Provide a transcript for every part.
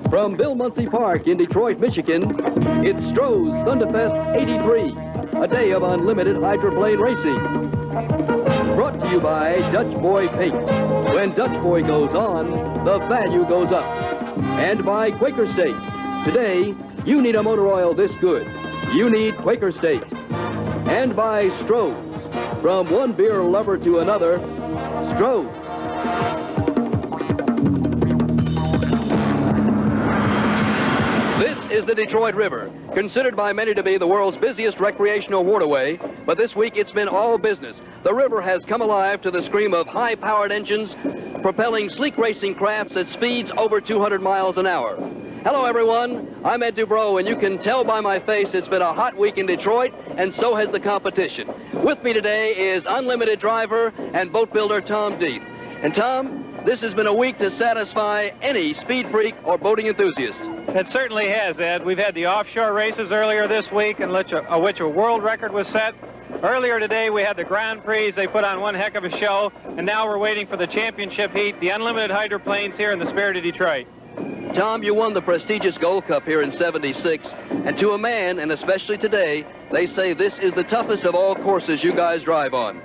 From Bill Munsey Park in Detroit, Michigan, it's Stroh's Thunderfest 83, a day of unlimited hydroplane racing. Brought to you by Dutch Boy Paint. When Dutch Boy goes on, the value goes up. And by Quaker State. Today, you need a motor oil this good. You need Quaker State. And by Stroh's. From one beer lover to another, Stroh's. This is the Detroit River, considered by many to be the world's busiest recreational waterway, but this week it's been all business. The river has come alive to the scream of high-powered engines propelling sleek racing crafts at speeds over 200 miles an hour. Hello, everyone. I'm Ed Dubrow, and you can tell by my face it's been a hot week in Detroit, and so has the competition. With me today is unlimited driver and boat builder Tom Deeth. And Tom, this has been a week to satisfy any speed freak or boating enthusiast. It certainly has, Ed. We've had the offshore races earlier this week in which a world record was set. Earlier today, we had the Grand Prix. They put on one heck of a show. And now we're waiting for the championship heat, the unlimited hydroplanes here in the spirit of Detroit. Tom, you won the prestigious Gold Cup here in '76. And to a man, and especially today, they say this is the toughest of all courses you guys drive on.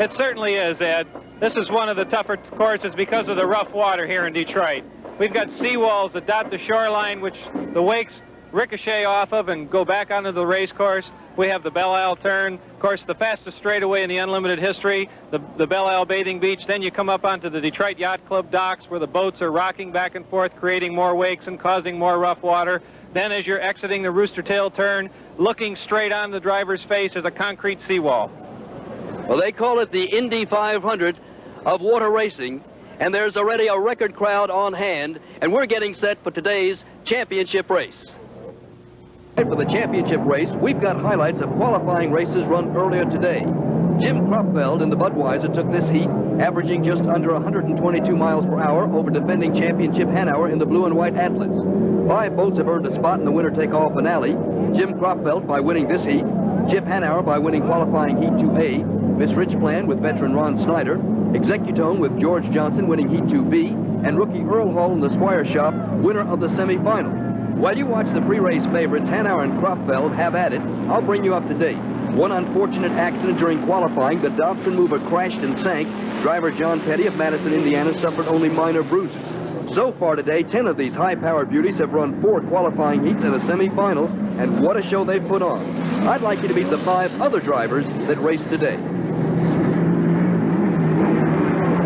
It certainly is, Ed. This is one of the tougher courses because of the rough water here in Detroit. We've got seawalls that dot the shoreline, which the wakes ricochet off of and go back onto the race course. We have the Belle Isle turn, of course, the fastest straightaway in the unlimited history, the Belle Isle bathing beach. Then you come up onto the Detroit Yacht Club docks where the boats are rocking back and forth, creating more wakes and causing more rough water. Then as you're exiting the Rooster Tail turn, looking straight on the driver's face is a concrete seawall. Well, they call it the Indy 500 of water racing, and there's already a record crowd on hand, and we're getting set for today's championship race. And for the championship race, we've got highlights of qualifying races run earlier today. Jim Kropfeld in the Budweiser took this heat, averaging just under 122 miles per hour over defending championship Hanover in the blue and white Atlas. 5 boats have earned a spot in the winner-take-all finale. Jim Kropfeld by winning this heat, Chip Hanover by winning qualifying Heat 2A, Miss Rich Plan with veteran Ron Snyder, Executone with George Johnson winning Heat 2B, and rookie Earl Hall in the Squire Shop, winner of the semifinal. While you watch the pre-race favorites, Hanover and Kropfeld, have at it, I'll bring you up to date. One unfortunate accident during qualifying, the Dobson mover crashed and sank. Driver John Petty of Madison, Indiana, suffered only minor bruises. So far today, 10 of these high-powered beauties have run 4 qualifying heats and a semifinal, and what a show they've put on. I'd like you to meet the 5 other drivers that raced today.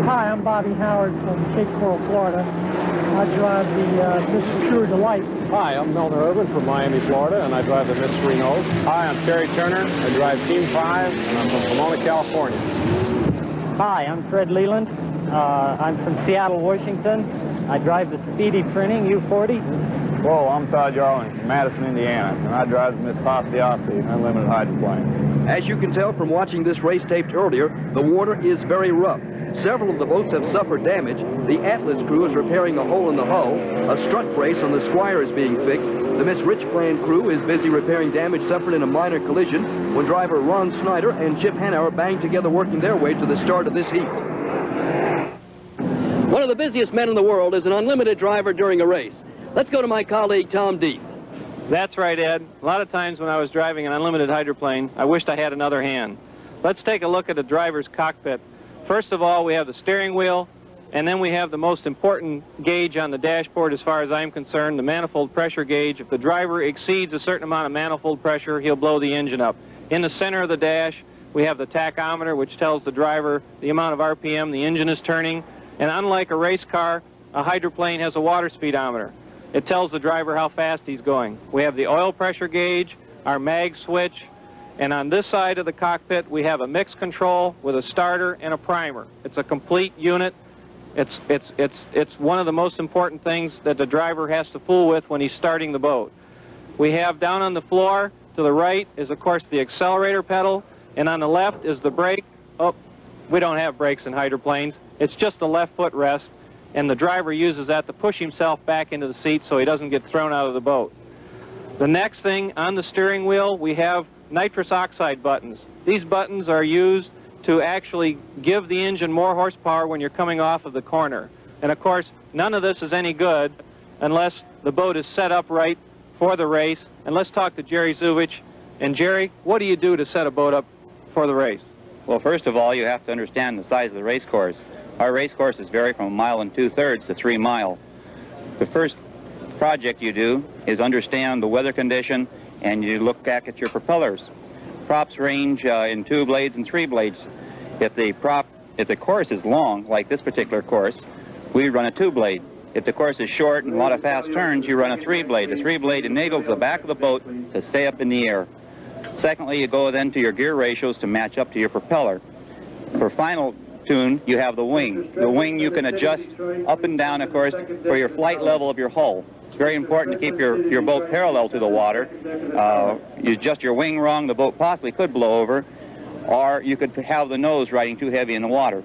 Hi, I'm Bobby Howard from Cape Coral, Florida. I drive the Miss Pure Delight. Hi, I'm Milner Urban from Miami, Florida, and I drive the Miss Reno. Hi, I'm Terry Turner. I drive Team 5, and I'm from Pomona, California. Hi, I'm Fred Leland. I'm from Seattle, Washington. I drive the Speedy Printing U40. Whoa, I'm Todd Jarling from Madison, Indiana, and I drive the Miss Tosti Asti Unlimited Hydroplane. As you can tell from watching this race taped earlier, the water is very rough. Several of the boats have suffered damage. The Atlas crew is repairing a hole in the hull. A strut brace on the Squire is being fixed. The Miss Rich Plan crew is busy repairing damage suffered in a minor collision when driver Ron Snyder and Chip Hanover banged together working their way to the start of this heat. One of the busiest men in the world is an unlimited driver during a race. Let's go to my colleague Tom Deeth. That's right, Ed. A lot of times when I was driving an unlimited hydroplane, I wished I had another hand. Let's take a look at a driver's cockpit. First of all, we have the steering wheel, and then we have the most important gauge on the dashboard as far as I'm concerned, the manifold pressure gauge. If the driver exceeds a certain amount of manifold pressure, he'll blow the engine up. In the center of the dash, we have the tachometer, which tells the driver the amount of RPM the engine is turning. And unlike a race car, a hydroplane has a water speedometer. It tells the driver how fast he's going. We have the oil pressure gauge, our mag switch, and on this side of the cockpit, we have a mix control with a starter and a primer. It's a complete unit. It's one of the most important things that the driver has to fool with when he's starting the boat. We have down on the floor to the right is, of course, the accelerator pedal, and on the left is the brake. Oh, we don't have brakes in hydroplanes. It's just a left foot rest, and the driver uses that to push himself back into the seat so he doesn't get thrown out of the boat. The next thing on the steering wheel, we have nitrous oxide buttons. These buttons are used to actually give the engine more horsepower when you're coming off of the corner. And of course, none of this is any good unless the boat is set up right for the race. And let's talk to Jerry Zubich. And Jerry, what do you do to set a boat up for the race? Well, first of all, you have to understand the size of the race course. Our race courses vary from 1 2/3 to 3 miles. The first project you do is understand the weather condition, and you look back at your propellers. Props range in 2 blades and 3 blades. If the course is long, like this particular course, we run a 2-blade. If the course is short and a lot of fast turns, you run a 3-blade. The 3-blade enables the back of the boat to stay up in the air. Secondly, you go then to your gear ratios to match up to your propeller. For final tune, you have the wing. The wing you can adjust up and down, of course, for your flight level of your hull. It's very important to keep your boat parallel to the water. You adjust your wing wrong, the boat possibly could blow over, or you could have the nose riding too heavy in the water.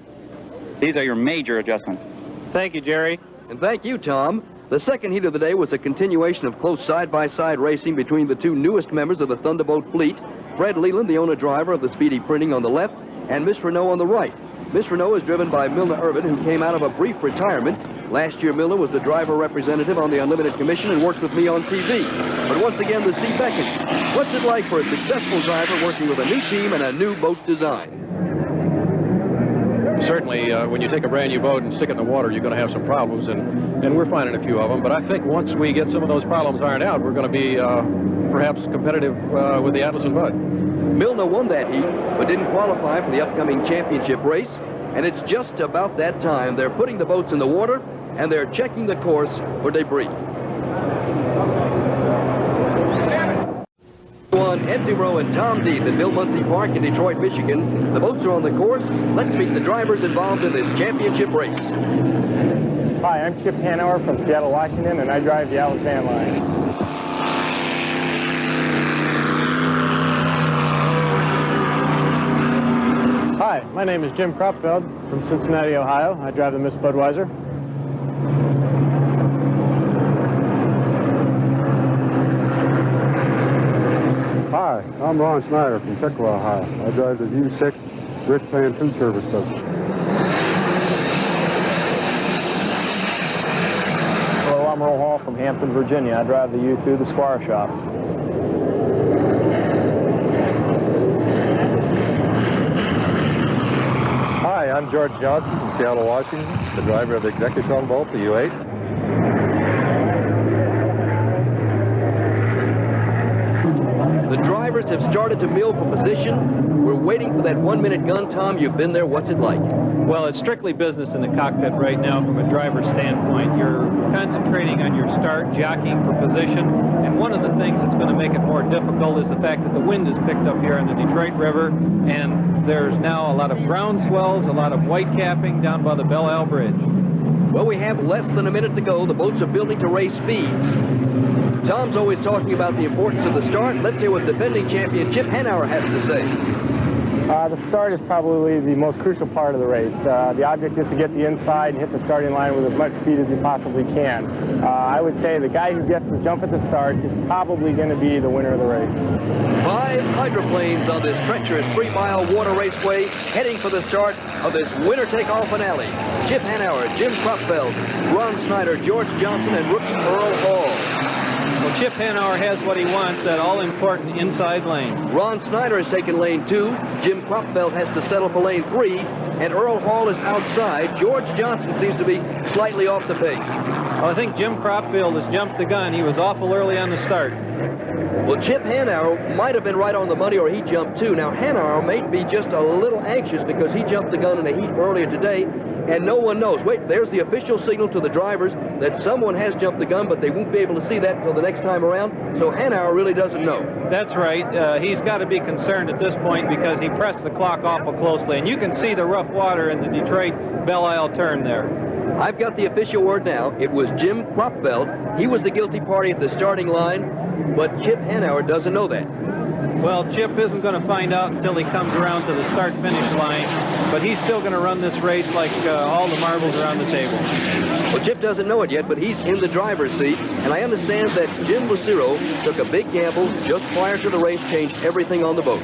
These are your major adjustments. Thank you, Jerry. And thank you, Tom. The second heat of the day was a continuation of close side-by-side racing between the two newest members of the Thunderbolt fleet, Fred Leland, the owner-driver of the Speedy Printing, on the left, and Miss Renault on the right. Miss Renault is driven by Milner Irvin, who came out of a brief retirement. Last year, Milner was the driver representative on the Unlimited Commission and worked with me on TV. But once again, the sea beckons. What's it like for a successful driver working with a new team and a new boat design? Certainly, when you take a brand new boat and stick it in the water, you're going to have some problems, and we're finding a few of them. But I think once we get some of those problems ironed out, we're going to be perhaps competitive with the Atlas and Bud. Milner won that heat, but didn't qualify for the upcoming championship race. And it's just about that time. They're putting the boats in the water, and they're checking the course for debris. One, Ed DeRoe and Tom Deeth at Bill Munsey Park in Detroit, Michigan. The boats are on the course. Let's meet the drivers involved in this championship race. Hi, I'm Chip Hanauer from Seattle, Washington, and I drive the Atlas Van Line. Hi, my name is Jim Kropfeld from Cincinnati, Ohio. I drive the Miss Budweiser. Hi, I'm Ron Snyder from Pickwa, Ohio. I drive the U6 Rich Pan Food Service boat. Hello, I'm Earl Hall from Hampton, Virginia. I drive the U2, the Squire Shop. Hi, I'm George Johnson from Seattle, Washington, the driver of the Executive boat, the U8. The drivers have started to mill for position. We're waiting for that 1-minute gun. Tom, you've been there. What's it like? Well, it's strictly business in the cockpit right now from a driver's standpoint. You're concentrating on your start, jockeying for position, and one of the things that's going to make it more difficult is the fact that the wind is picked up here on the Detroit River, and there's now a lot of ground swells, a lot of white capping down by the Belle Isle Bridge. Well, we have less than a minute to go. The boats are building to race speeds. Tom's always talking about the importance of the start. Let's hear what defending champion Chip Hanauer has to say. The start is probably the most crucial part of the race. The object is to get the inside and hit the starting line with as much speed as you possibly can. I would say the guy who gets the jump at the start is probably going to be the winner of the race. 5 hydroplanes on this treacherous 3-mile water raceway heading for the start of this winner-take-all finale. Chip Hanauer, Jim Kropfeld, Ron Snyder, George Johnson, and rookie Earl Hall. Well, Chip Hanauer has what he wants, that all-important inside lane. Ron Snyder has taken lane 2. Jim Kropfeld has to settle for lane 3. And Earl Hall is outside. George Johnson seems to be slightly off the pace. Well, I think Jim Kropfeld has jumped the gun. He was awful early on the start. Well, Chip Hanauer might have been right on the money, or he jumped too. Now, Hanauer may be just a little anxious because he jumped the gun in a heat earlier today, and no one knows. Wait, there's the official signal to the drivers that someone has jumped the gun, but they won't be able to see that until the next time around, so Hanauer really doesn't know. That's right. He's got to be concerned at this point because he pressed the clock awful closely, and you can see the rough water in the Detroit Belle Isle turn there. I've got the official word now. It was Jim Kropfeld. He was the guilty party at the starting line, but Chip Hanauer doesn't know that. Well, Chip isn't going to find out until he comes around to the start-finish line, but he's still going to run this race like all the marbles are on the table. Well, Chip doesn't know it yet, but he's in the driver's seat, and I understand that Jim Lucero took a big gamble just prior to the race, changed everything on the boat.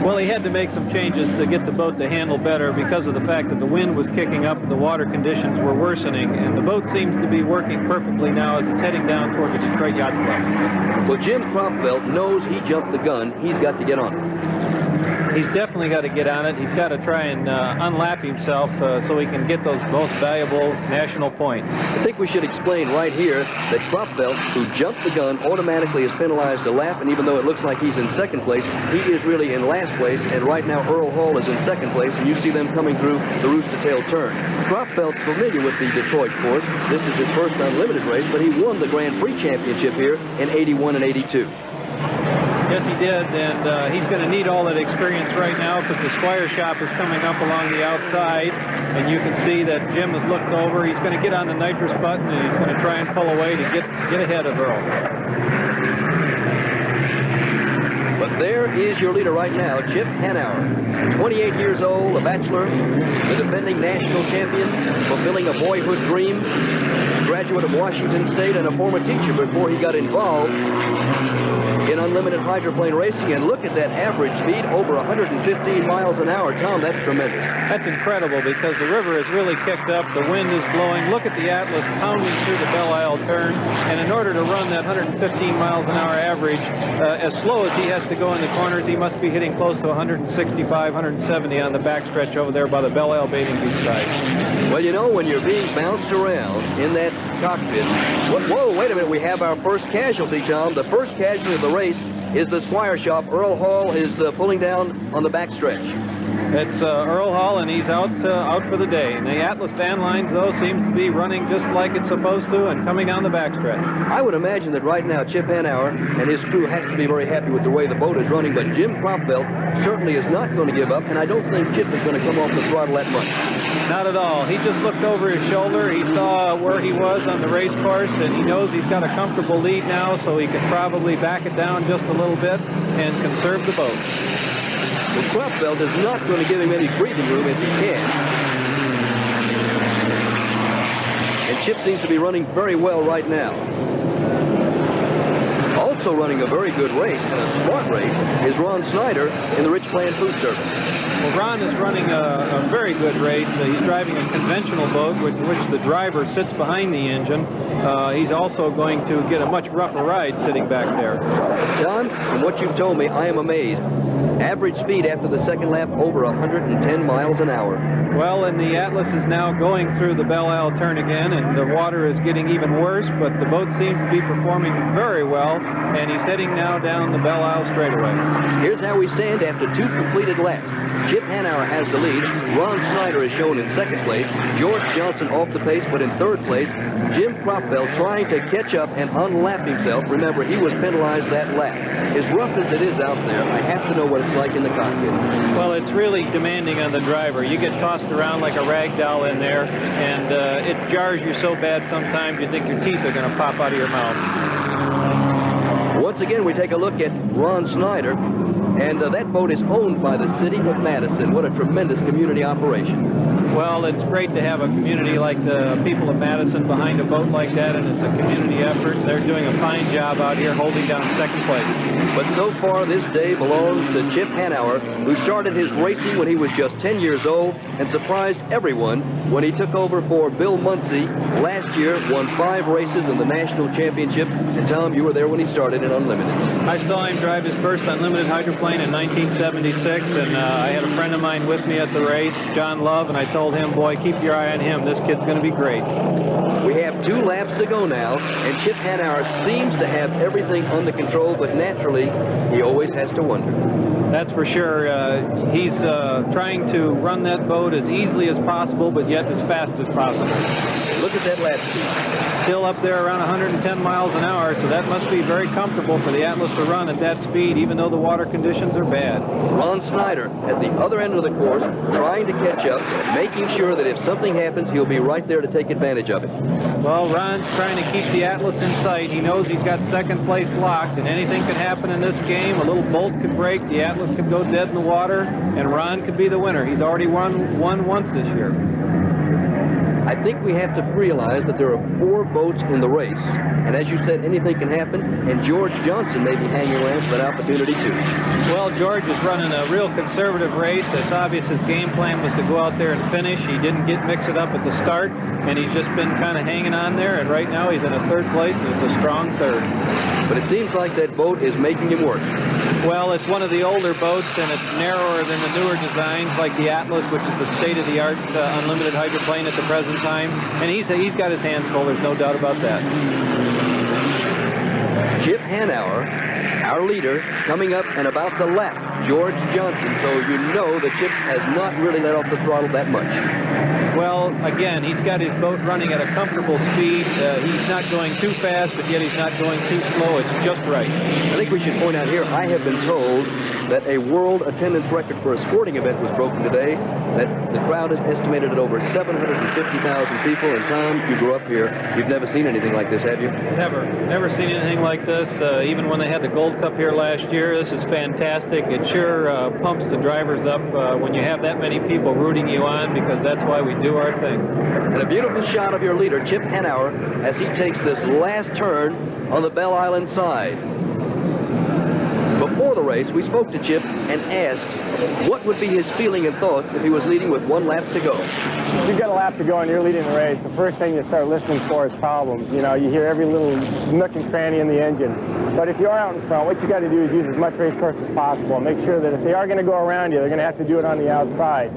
Well, he had to make some changes to get the boat to handle better because of the fact that the wind was kicking up and the water conditions were worsening, and the boat seems to be working perfectly now as it's heading down toward the Detroit Yacht Club. Well, Jim Cropvelt knows he jumped the gun. He's got to get on it. He's definitely got to get on it. He's got to try and unlap himself so he can get those most valuable national points. I think we should explain right here that Cropvelt, who jumped the gun, automatically is penalized a lap, and even though it looks like he's in second place, he is really in last place, and right now Earl Hall is in second place, and you see them coming through the Rooster Tail turn. Cropvelt's familiar with the Detroit course. This is his first unlimited race, but he won the Grand Prix Championship here in 81 and 82. Yes, he did, and he's going to need all that experience right now because the Squire shop is coming up along the outside, and you can see that Jim has looked over. He's going to get on the nitrous button, and he's going to try and pull away to get ahead of Earl. But there is your leader right now, Chip Hanauer, 28 years old, a bachelor, the defending national champion, fulfilling a boyhood dream, graduate of Washington State and a former teacher before he got involved in unlimited hydroplane racing. And look at that average speed, over 115 miles an hour. Tom, that's tremendous. That's incredible because the river has really kicked up. The wind is blowing. Look at the Atlas pounding through the Belle Isle turn. And in order to run that 115 miles an hour average, as slow as he has to go in the corners, he must be hitting close to 165, 170 on the backstretch over there by the Belle Isle bathing beach side. Well, you know, when you're being bounced around in that cockpit, whoa, wait a minute, we have our first casualty, Tom. The first casualty of the race is the Squire shop. Earl Hall is pulling down on the backstretch. It's Earl Hall, and he's out for the day. And the Atlas fan lines, though, seems to be running just like it's supposed to and coming down the backstretch. I would imagine that right now Chip Hanauer and his crew has to be very happy with the way the boat is running, but Jim Cropvelt certainly is not going to give up, and I don't think Chip is going to come off the throttle that much. Not at all. He just looked over his shoulder. He saw where he was on the race course, and he knows he's got a comfortable lead now, so he can probably back it down just a little bit and conserve the boat. Well, Cropvelt is not going to give him any breathing room if he can. And Chip seems to be running very well right now. Also running a very good race and a smart race is Ron Snyder in the Rich Plan Food Service. Well, Ron is running a very good race. He's driving a conventional boat, which the driver sits behind the engine. He's also going to get a much rougher ride sitting back there. Don, from what you've told me, I am amazed. Average speed after the second lap, over 110 miles an hour. Well, and the Atlas is now going through the Belle Isle turn again, and the water is getting even worse, but the boat seems to be performing very well, and he's heading now down the Belle Isle straightaway. Here's how we stand after 2 completed laps. Chip Hanauer has the lead. Ron Snyder is shown in second place. George Johnson off the pace, but in third place. Jim Cropvelt trying to catch up and unlap himself. Remember, he was penalized that lap. As rough as it is out there, I have to know what it's like in the cockpit. Well, it's really demanding on the driver. You get tossed around like a rag doll in there, and it jars you so bad sometimes you think your teeth are going to pop out of your mouth. Once again, we take a look at Ron Snyder, and that boat is owned by the city of Madison. What a tremendous community operation. Well, it's great to have a community like the people of Madison behind a boat like that, and it's a community effort. They're doing a fine job out here holding down second place. But so far, this day belongs to Chip Hanauer, who started his racing when he was just 10 years old and surprised everyone when he took over for Bill Muncie last year, won 5 races in the national championship. And Tom, you were there when he started in Unlimited. I saw him drive his first unlimited hydroplane in 1976, and I had a friend of mine with me at the race, John Love, and I told him, boy, keep your eye on him. This kid's going to be great. We have 2 laps to go now, and Chip Hanauer seems to have everything under control, but naturally, he always has to wonder. That's for sure. He's trying to run that boat as easily as possible, but yet as fast as possible. Look at that lap speed. Still up there around 110 miles an hour, so that must be very comfortable for the Atlas to run at that speed, even though the water conditions are bad. Ron Snyder at the other end of the course, trying to catch up, making sure that if something happens, he'll be right there to take advantage of it. Well, Ron's trying to keep the Atlas in sight. He knows he's got second place locked, and anything could happen in this game. A little bolt could break, the Atlas could go dead in the water, and Ron could be the winner. He's already won once this year. I think we have to realize that there are 4 boats in the race, and as you said, anything can happen, and George Johnson may be hanging around for that opportunity too. Well, George is running a real conservative race. It's obvious his game plan was to go out there and finish. He didn't mix it up at the start, and he's just been kind of hanging on there, and right now he's in a 3rd place, and it's a strong 3rd. But it seems like that boat is making him work. Well, it's one of the older boats, and it's narrower than the newer designs, like the Atlas, which is the state-of-the-art unlimited hydroplane at the present time. And he's got his hands full, there's no doubt about that. Chip Hanauer, our leader, coming up and about to lap George Johnson, so you know that Chip has not really let off the throttle that much. Well, again, he's got his boat running at a comfortable speed. He's not going too fast, but yet he's not going too slow. It's just right. I think we should point out here, I have been told that a world attendance record for a sporting event was broken today, that the crowd is estimated at over 750,000 people. And Tom, you grew up here. You've never seen anything like this, have you? Never seen anything like this. Even when they had the Gold Cup here last year, this is fantastic. It sure pumps the drivers up when you have that many people rooting you on, because that's why we do our thing. And a beautiful shot of your leader, Chip Hanauer, as he takes this last turn on the Belle Island side. Before the race, we spoke to Chip and asked what would be his feeling and thoughts if he was leading with 1 lap to go. If you've got a lap to go and you're leading the race, the first thing you start listening for is problems. You know, you hear every little nook and cranny in the engine. But if you are out in front, what you got to do is use as much race course as possible. Make sure that if they are going to go around you, they're going to have to do it on the outside.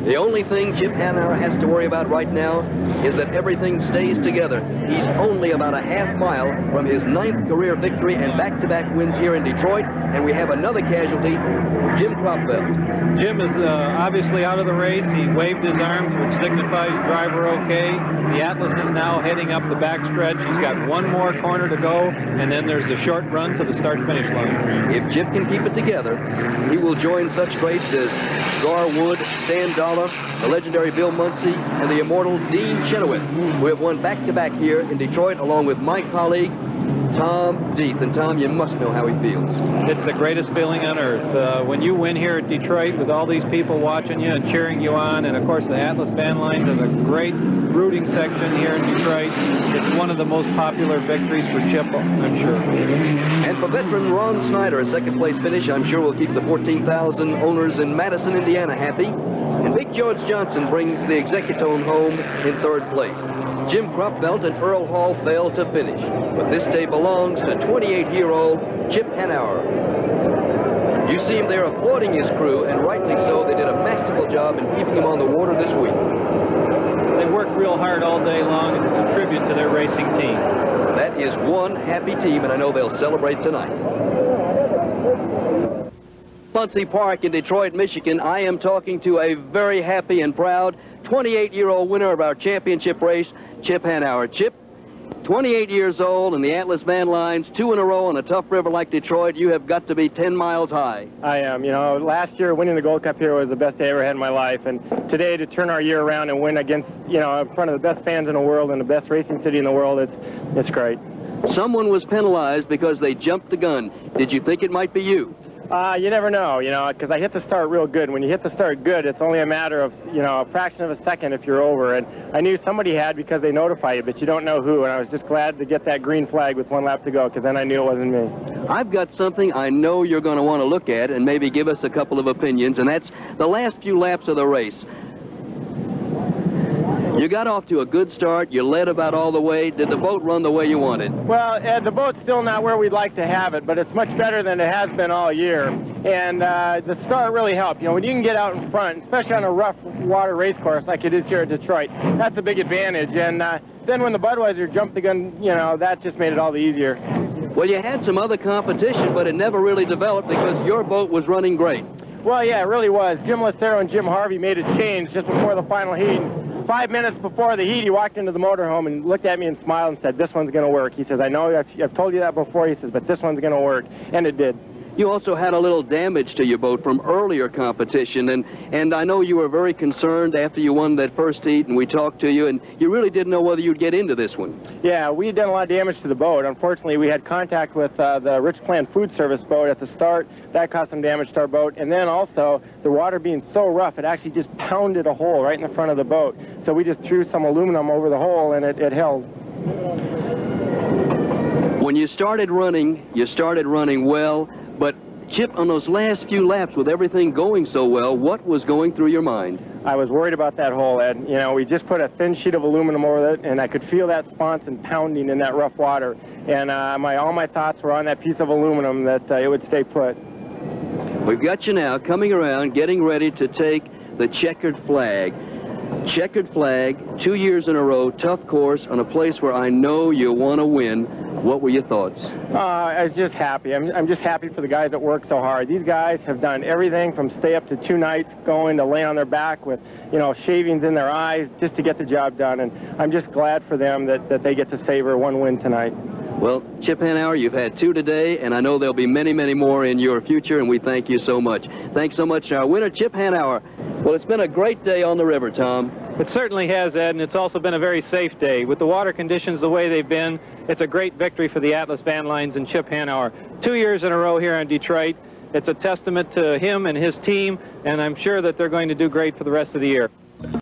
The only thing Chip Hanauer has to worry about right now is that everything stays together. He's only about a half mile from his 9th career victory and back-to-back wins here in Detroit, and we have another casualty, Jim Cropfeld. Jim is obviously out of the race. He waved his arms, which signifies driver okay. The Atlas is now heading up the backstretch. He's got 1 more corner to go, and then there's the short run to the start-finish line. If Chip can keep it together, he will join such greats as Gar Wood, Stan Dollar, the legendary Bill Muncie, and the immortal Dean Chenoweth, who have won back-to-back here in Detroit, along with my colleague, Tom Deeth. And Tom, you must know how he feels. It's the greatest feeling on earth. When you win here at Detroit with all these people watching you and cheering you on, and of course the Atlas band lines are the great rooting section here in Detroit. It's one of the most popular victories for Chip, I'm sure. And for veteran Ron Snyder, a 2nd place finish, I'm sure will keep the 14,000 owners in Madison, Indiana happy. And Big George Johnson brings the Executone home in 3rd place. Jim Cropfeld and Earl Hall failed to finish, but this day belongs to 28-year-old Chip Hanauer. You see him there applauding his crew, and rightly so. They did a masterful job in keeping him on the water this week. They worked real hard all day long, and it's a tribute to their racing team. That is one happy team, and I know they'll celebrate tonight. Muncie Park in Detroit, Michigan, I am talking to a very happy and proud 28-year-old winner of our championship race, Chip Hanauer. Chip, 28 years old, and the Atlas van lines, 2 in a row on a tough river like Detroit. You have got to be 10 miles high. I am. You know, last year winning the Gold Cup here was the best day I ever had in my life, and today to turn our year around and win against, you know, in front of the best fans in the world and the best racing city in the world, it's great. Someone was penalized because they jumped the gun. Did you think it might be you? You never know, you know, because I hit the start real good. When you hit the start good, it's only a matter of, you know, a fraction of a second if you're over. And I knew somebody had because they notify you, but you don't know who. And I was just glad to get that green flag with 1 lap to go, because then I knew it wasn't me. I've got something I know you're going to want to look at and maybe give us a couple of opinions, and that's the last few laps of the race. You got off to a good start. You led about all the way. Did the boat run the way you wanted? Well, Ed, the boat's still not where we'd like to have it, but it's much better than it has been all year. And the start really helped. You know, when you can get out in front, especially on a rough water race course like it is here at Detroit, that's a big advantage. And then when the Budweiser jumped the gun, you know, that just made it all the easier. Well, you had some other competition, but it never really developed because your boat was running great. Well, yeah, it really was. Jim Lucero and Jim Harvey made a change just before the final heat. 5 minutes before the heat, he walked into the motorhome and looked at me and smiled and said, "This one's going to work." He says, "I know I've told you that before." He says, "But this one's going to work." And it did. you also had a little damage to your boat from earlier competition, and I know you were very concerned after you won that first heat, and we talked to you, and you really didn't know whether you'd get into this one. Yeah, we had done a lot of damage to the boat. Unfortunately, we had contact with the Rich Plan food service boat at the start. That caused some damage to our boat, and then also the water being so rough, it actually just pounded a hole right in the front of the boat. So we just threw some aluminum over the hole, and it held. When you started running well, but Chip, on those last few laps with everything going so well, what was going through your mind? I was worried about that hole, Ed. You know, we just put a thin sheet of aluminum over it, and I could feel that sponson pounding in that rough water. And all my thoughts were on that piece of aluminum, that it would stay put. We've got you now coming around, getting ready to take the checkered flag. Checkered flag, 2 years in a row, tough course, on a place where I know you want to win. What were your thoughts? I was just happy. I'm just happy for the guys that work so hard. These guys have done everything from stay up to 2 nights, going to lay on their back with, you know, shavings in their eyes just to get the job done. And I'm just glad for them that they get to savor one win tonight. Well, Chip Hanauer, you've had 2 today, and I know there'll be many, many more in your future, and we thank you so much. Thanks so much to our winner, Chip Hanauer. Well, it's been a great day on the river, Tom. It certainly has, Ed, and it's also been a very safe day. With the water conditions the way they've been, it's a great victory for the Atlas Van Lines and Chip Hanauer. 2 years in a row here in Detroit. It's a testament to him and his team, and I'm sure that they're going to do great for the rest of the year.